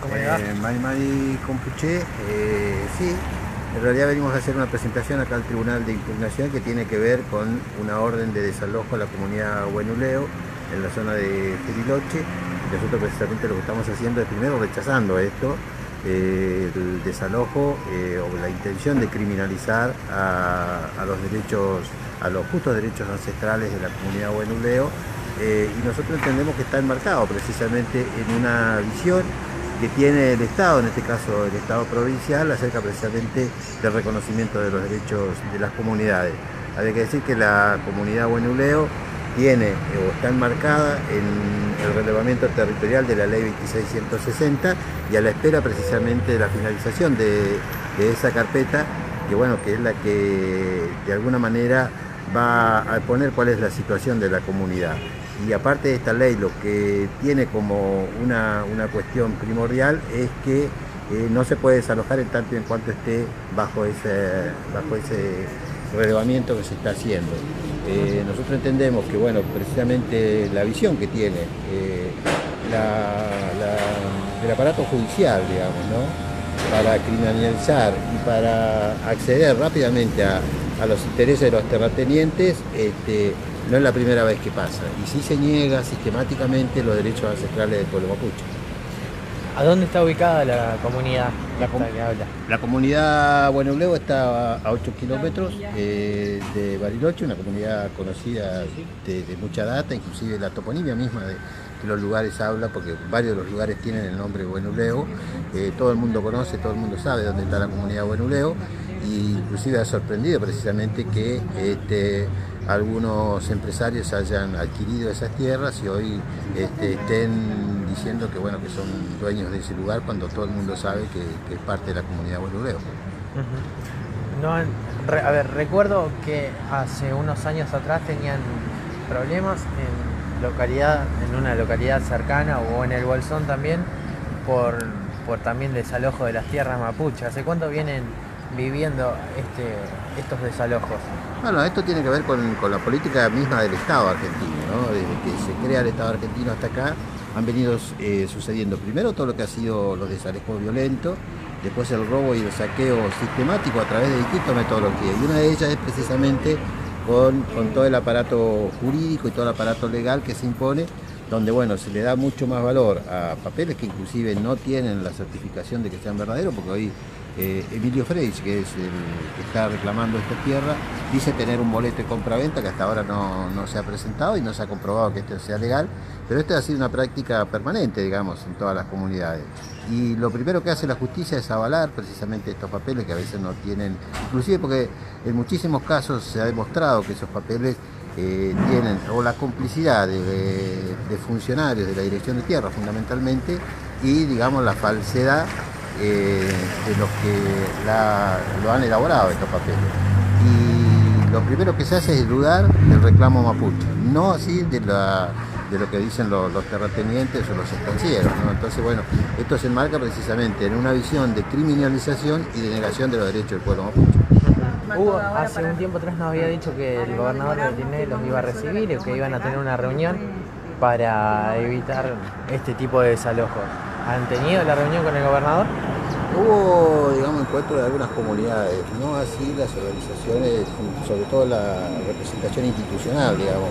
¿Cómo le va? Mari Compuché, sí, en realidad venimos a hacer una presentación acá al Tribunal de Impugnación que tiene que ver con una orden de desalojo a la comunidad Huenuleo en la zona de Bariloche. Nosotros precisamente lo que estamos haciendo es primero rechazando esto, el desalojo o la intención de criminalizar a los derechos, a los justos derechos ancestrales de la comunidad Huenuleo, y nosotros entendemos que está enmarcado precisamente en una visión que tiene el Estado, en este caso el Estado provincial, acerca precisamente del reconocimiento de los derechos de las comunidades. Hay que decir que la comunidad Huenuleo tiene o está enmarcada en el relevamiento territorial de la ley 2660 y a la espera precisamente de la finalización de esa carpeta, que bueno, que es la que de alguna manera va a poner cuál es la situación de la comunidad. Y aparte de esta ley, lo que tiene como una cuestión primordial es que no se puede desalojar en tanto y en cuanto esté bajo ese relevamiento que se está haciendo. Nosotros entendemos que, bueno, precisamente la visión que tiene el aparato judicial, digamos, ¿no?, para criminalizar y para acceder rápidamente a los intereses de los terratenientes, no es la primera vez que pasa, y sí se niega sistemáticamente los derechos ancestrales del pueblo mapuche. ¿A dónde está ubicada la comunidad que habla? La comunidad Huenuleo está a 8 kilómetros de Bariloche, una comunidad conocida de mucha data, inclusive la toponimia misma de los lugares habla, porque varios de los lugares tienen el nombre Huenuleo. Todo el mundo conoce, todo el mundo sabe dónde está la comunidad Huenuleo, y inclusive ha sorprendido precisamente que algunos empresarios hayan adquirido esas tierras y hoy estén diciendo que, bueno, que son dueños de ese lugar, cuando todo el mundo sabe que es parte de la comunidad Huenuleo. No, a ver, recuerdo que hace unos años atrás tenían problemas en una localidad cercana o en el Bolsón también por también desalojo de las tierras mapuche. ¿Hace cuánto vienen viviendo estos desalojos? Bueno, esto tiene que ver con la política misma del Estado argentino, ¿no? Desde que se crea el Estado argentino hasta acá han venido sucediendo primero todo lo que ha sido los desalojos violentos, después el robo y el saqueo sistemático a través de distintas metodologías, y una de ellas es precisamente con todo el aparato jurídico y todo el aparato legal que se impone, donde, bueno, se le da mucho más valor a papeles que inclusive no tienen la certificación de que sean verdaderos, porque hoy Emilio Freyes, que es el que está reclamando esta tierra, dice tener un boleto de compraventa que hasta ahora no se ha presentado y no se ha comprobado que esto sea legal, pero esto ha sido una práctica permanente, digamos, en todas las comunidades. Y lo primero que hace la justicia es avalar precisamente estos papeles que a veces no tienen, inclusive porque en muchísimos casos se ha demostrado que esos papeles tienen o la complicidad de funcionarios de la Dirección de Tierra fundamentalmente, y, digamos, la falsedad de los que lo han elaborado estos papeles. Y lo primero que se hace es dudar del reclamo mapuche, no así de lo que dicen los terratenientes o los estancieros, ¿no? Entonces, bueno, esto se enmarca precisamente en una visión de criminalización y de negación de los derechos del pueblo mapuche. Hace un tiempo atrás nos había dicho que el gobernador de Tinelli los iba a recibir y que iban a tener una reunión para evitar este tipo de desalojos. ¿Han tenido la reunión con el gobernador? Hubo, digamos, encuentros de algunas comunidades, no así las organizaciones, sobre todo la representación institucional, digamos,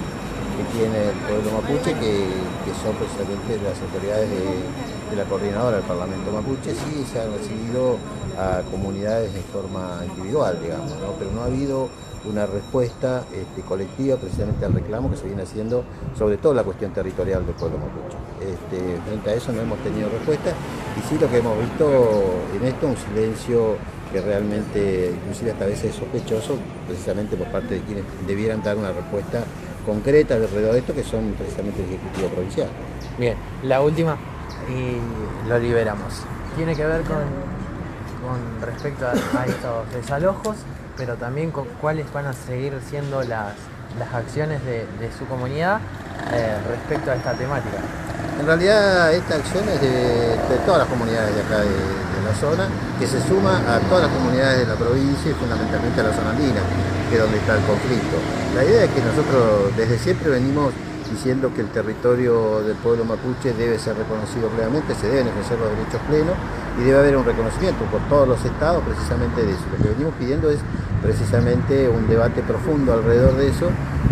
que tiene el pueblo mapuche, que son precisamente las autoridades de la coordinadora del Parlamento mapuche. Sí se han recibido a comunidades de forma individual, digamos, ¿no? Pero no ha habido una respuesta colectiva precisamente al reclamo que se viene haciendo, sobre todo la cuestión territorial del pueblo mapuche. Frente a eso no hemos tenido respuesta, y sí lo que hemos visto en esto, un silencio que realmente inclusive hasta a veces es sospechoso, precisamente por parte de quienes debieran dar una respuesta concreta alrededor de esto, que son precisamente el Ejecutivo Provincial. Bien, la última y lo liberamos. Tiene que ver con respecto a estos desalojos, pero también con cuáles van a seguir siendo las acciones de su comunidad respecto a esta temática. En realidad esta acción es de todas las comunidades de acá de la zona, que se suma a todas las comunidades de la provincia y fundamentalmente a la zona andina, que es donde está el conflicto. La idea es que nosotros desde siempre venimos diciendo que el territorio del pueblo mapuche debe ser reconocido plenamente, se deben ejercer los derechos plenos y debe haber un reconocimiento por todos los estados precisamente de eso. Lo que venimos pidiendo es precisamente un debate profundo alrededor de eso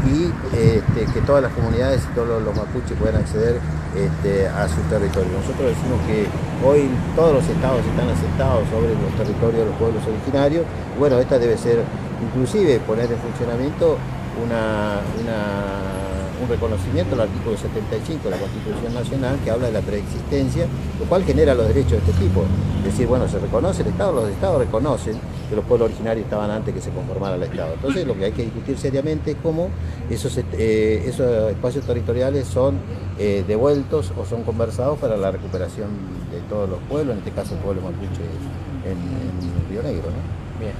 y que todas las comunidades y todos los mapuches puedan acceder a su territorio. Nosotros decimos que hoy todos los estados están asentados sobre los territorios de los pueblos originarios. Bueno, esta debe ser, inclusive poner en funcionamiento un reconocimiento al artículo 75 de la Constitución Nacional que habla de la preexistencia, lo cual genera los derechos de este tipo. Es decir, bueno, se reconoce el Estado, los Estados reconocen que los pueblos originarios estaban antes que se conformara el Estado. Entonces lo que hay que discutir seriamente es cómo esos espacios territoriales son devueltos o son conversados para la recuperación de todos los pueblos, en este caso el pueblo mapuche en Río Negro, ¿no? Bien.